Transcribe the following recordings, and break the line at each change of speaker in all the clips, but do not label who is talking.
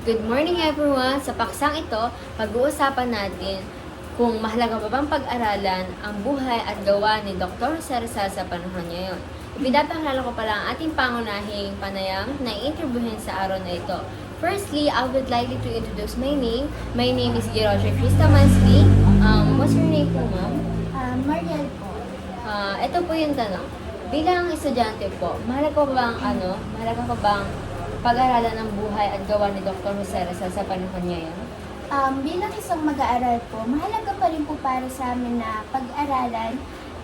Good morning everyone! Sa paksang ito, pag-uusapan natin kung mahalaga pa bang pag-aralan ang buhay at gawa ni Dr. Jose Rizal sa panahon ngayon. Ipinapakilala ko pala ang ating pangunahing panayam na i-interviewin sa araw na ito. Firstly, I would like to introduce my name. My name is Giroche Krista Mansky. What's your name po, ma'am?
Mariel po.
Ito po yung tanong. Bilang estudyante po, mahalaga pa bang pag-aralan ang buhay at gawa ni Dr. Jose Rizal sa panahon ngayon?
Bilang isang mag-aaral po, mahalaga pa rin po para sa amin na pag-aralan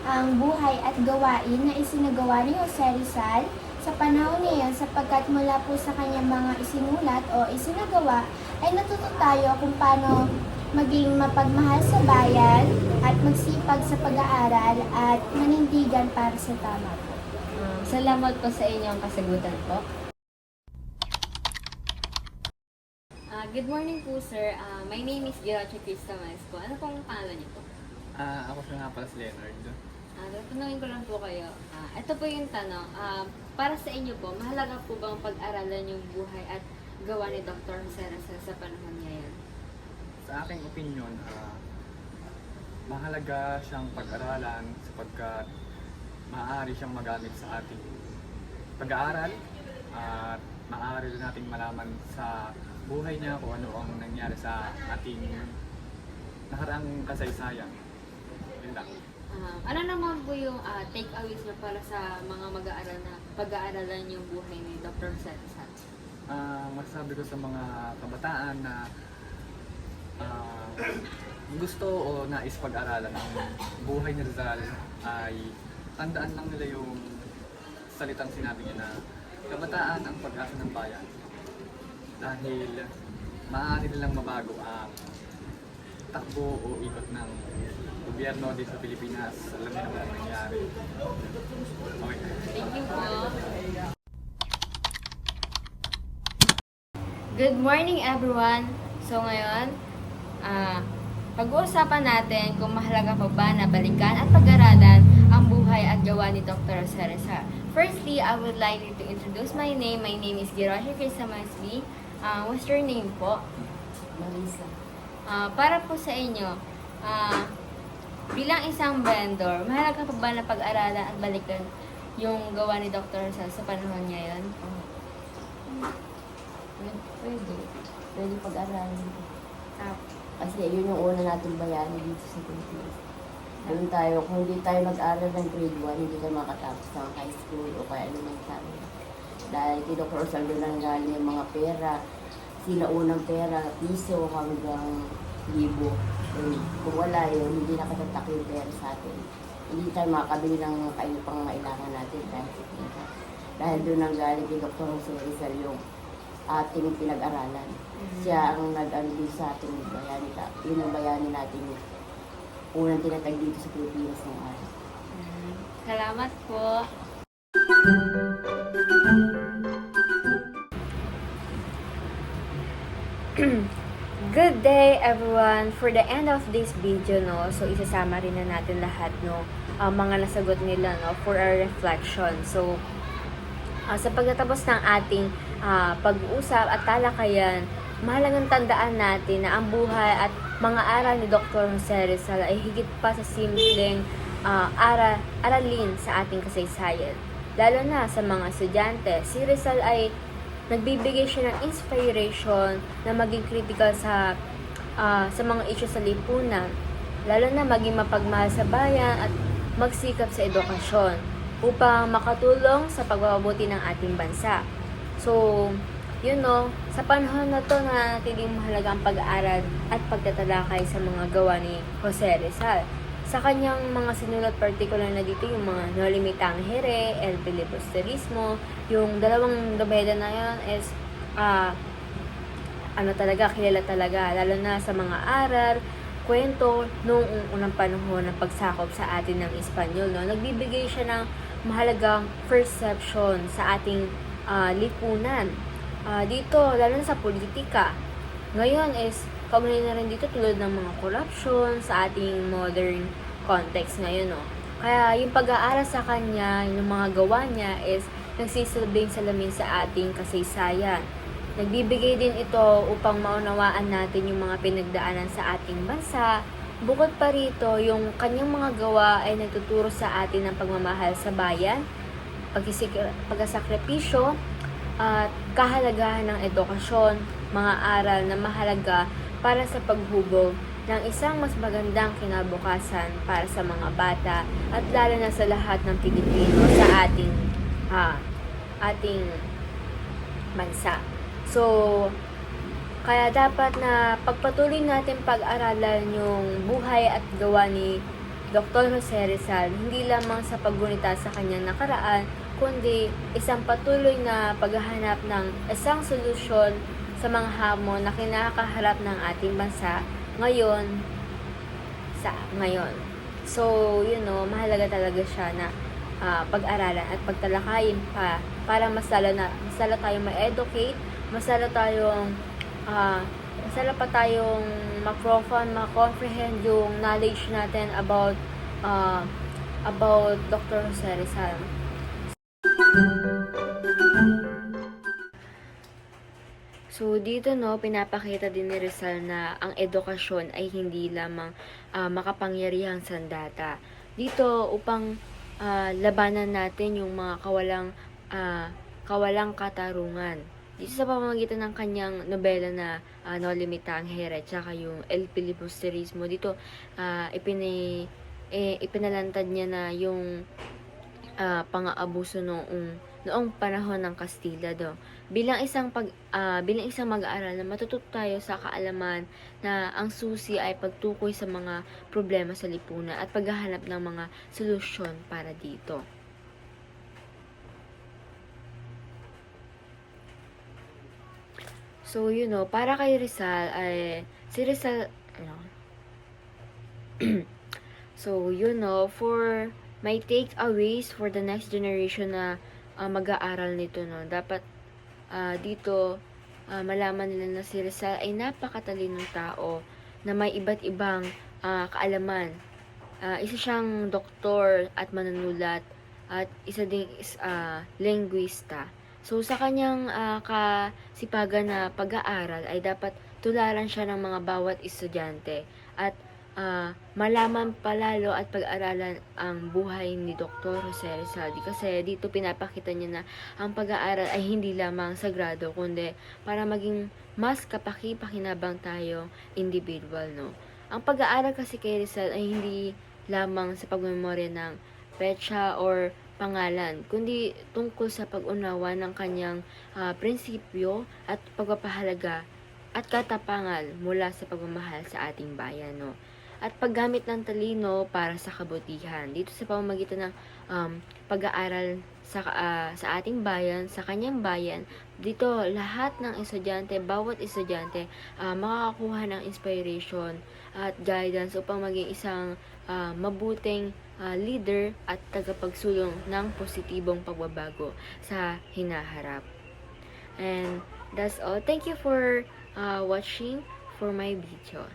ang buhay at gawain na isinagawa ni Jose Rizal sa panahon niya sapagkat mula po sa kanyang mga isinulat o isinagawa ay natuto tayo kung paano maging mapagmahal sa bayan at magsipag sa pag-aaral at manindigan para sa tama po.
Salamat po sa inyong kasagutan po. Good morning po, sir. My name is Giroche Krista Mansky. Ano pong pangalan niyo po?
Ako siya nga pala si Leonard.
Tatanungin ko lang po kayo. Ito po yung tanong. Para sa inyo po, mahalaga po bang pag-aralan yung buhay at gawa ni Dr. Jose Rizal sa panahon ngayon?
Sa aking opinion, mahalaga siyang pag-aralan sapagkat maaari siyang magamit sa ating pag-aaral at maaari rin nating malaman sa buhay niya kung ano ang nangyari sa ating nakaraang kasaysayan. Yun lang.
Ano naman po yung take-aways niyo para sa mga mag-aaral na pag-aaralan yung buhay ni Dr. Jose Rizal?
Masasabi ko sa mga kabataan na gusto o nais pag-aralan ang buhay ni Rizal ay tandaan lang nila yung salitang sinabi niya na kabataan ang pag-asa ng bayan. Dahil maaari nilang mabago ang takbo o ikot ng gobyerno dito sa Pilipinas. Alam niyo naman ang nangyari. Okay.
Thank you po. Good morning everyone! So ngayon, pag-uusapan natin kung mahalaga pa ba na balikan at pag-aralan ang buhay at gawa ni Dr. Jose Rizal. Firstly, I would like to introduce my name. My name is Giroche Krista Mansky. What's your name po?
Marisa.
Para po sa inyo, bilang isang vendor, mahalaga pa ba na pag-aralan at balikan yung gawa ni Dr. Rizal sa panahon ngayon?
Pwede. Pwede pag-aralin.
Ah,
Kasi yun yung una nating bayani dito sa Pilipinas. Doon tayo, kung hindi tayo mag-aral ng grade 1, hindi tayo makatapos ng high school o kaya elementary. Dahil kay Dr. Rizal doon ang galing yung mga pera. Sila unang pera, piso hanggang libo. Kung wala yun, hindi nakatatak yung pera sa atin. Hindi tayo makakabili ng pangangailangan natin dahil doon ang galing kay Dr. Jose Rizal yung ating pinag-aralan. Siya ang nag-alibig sa ating bayani. Yun ang bayani natin yung unang tinatag dito sa Pilipinas ng araw.
Salamat po. Good day everyone! For the end of this video, so isasama rin na natin lahat mga nasagot nila for our reflection. So, sa pagtatapos ng ating pag-uusap at talakayan, mahalagang tandaan natin na ang buhay at mga aral ni Dr. Jose Rizal ay higit pa sa simpleng aralin sa ating kasaysayan. Lalo na sa mga estudyante, si Rizal ay nagbibigay siya ng inspiration na maging critical sa mga issues sa lipunan, lalo na maging mapagmahal sa bayan at magsikap sa edukasyon upang makatulong sa pagbababuti ng ating bansa. So, sa panahon na to na natiling mahalaga ang pag-aaral at pagtatalakay sa mga gawa ni Jose Rizal. Sa kanyang mga sinulat, particular na dito yung mga No Limitang Here, El Filibusterismo, yung dalawang nobela na yun is kilala talaga, lalo na sa mga aral, kwento noong unang panahon ng pagsakop sa atin ng Espanyol. Nagbibigay siya ng mahalagang perception sa ating lipunan. Dito, lalo na sa politika. Ngayon is, kaugnay na rin dito tulad ng mga corruption sa ating modern context ngayon. Kaya yung pag-aaral sa kanya, yung mga gawa niya is nagsisilbing salamin sa ating kasaysayan. Nagbibigay din ito upang maunawaan natin yung mga pinagdaanan sa ating bansa. Bukod pa rito, yung kanyang mga gawa ay nagtuturo sa atin ng pagmamahal sa bayan, pagkasakripisyo, at kahalagahan ng edukasyon, mga aral na mahalaga para sa paghubog ng isang mas magandang kinabukasan para sa mga bata at lalo na sa lahat ng Pilipino sa ating bansa. So, kaya dapat na pagpatuloy natin pag-aralan yung buhay at gawa ni Dr. Jose Rizal, hindi lamang sa paggunita sa kanyang nakaraan, kundi isang patuloy na paghahanap ng isang solusyon sa mga hamon na kinakaharap ng ating bansa ngayon. So, mahalaga talaga siya na pag-aralan at pagtalakayin pa para mas lalo tayong ma-educate, mas lalo pa tayong ma-comprehend yung knowledge natin about Dr. Jose Rizal. So, dito pinapakita din ni Rizal na ang edukasyon ay hindi lamang makapangyarihang sandata. Dito, upang labanan natin yung mga kawalang katarungan. Dito sa pamamagitan ng kanyang nobela na No Limita ang Here, tsaka yung El Filibusterismo, dito ipinalantad niya na yung pang-aabuso noong panahon ng Kastila bilang isang mag-aaral na matututo tayo sa kaalaman na ang susi ay pagtukoy sa mga problema sa lipunan at paghahanap ng mga solusyon para dito. So, para kay Rizal si Rizal so, for my takeaways for the next generation na mag-aaral nito, dapat dito malaman nila na si Rizal ay napakatalinong tao na may iba't ibang kaalaman. Isa siyang doktor at manunulat at isa ding linguista. So, sa kanyang kasipagan na pag-aaral ay dapat tularan siya ng mga bawat estudyante at malaman palalo at pag-aralan ang buhay ni Dr. Jose Rizal. Kasi dito pinapakita niya na ang pag-aaral ay hindi lamang sagrado, kundi para maging mas kapaki-pakinabang tayo individual, Ang pag-aaral kasi kay Rizal ay hindi lamang sa pagmemorya ng petsa or pangalan, kundi tungkol sa pag-unawa ng kanyang prinsipyo at pagpapahalaga at katapangal mula sa pagmamahal sa ating bayan, At paggamit ng talino para sa kabutihan. Dito sa pamamagitan ng pag-aaral sa ating bayan, sa kanyang bayan, dito lahat ng estudyante, bawat estudyante, makakakuha ng inspiration at guidance upang maging isang mabuting leader at tagapagsulong ng positibong pagbabago sa hinaharap. And that's all. Thank you for watching for my video.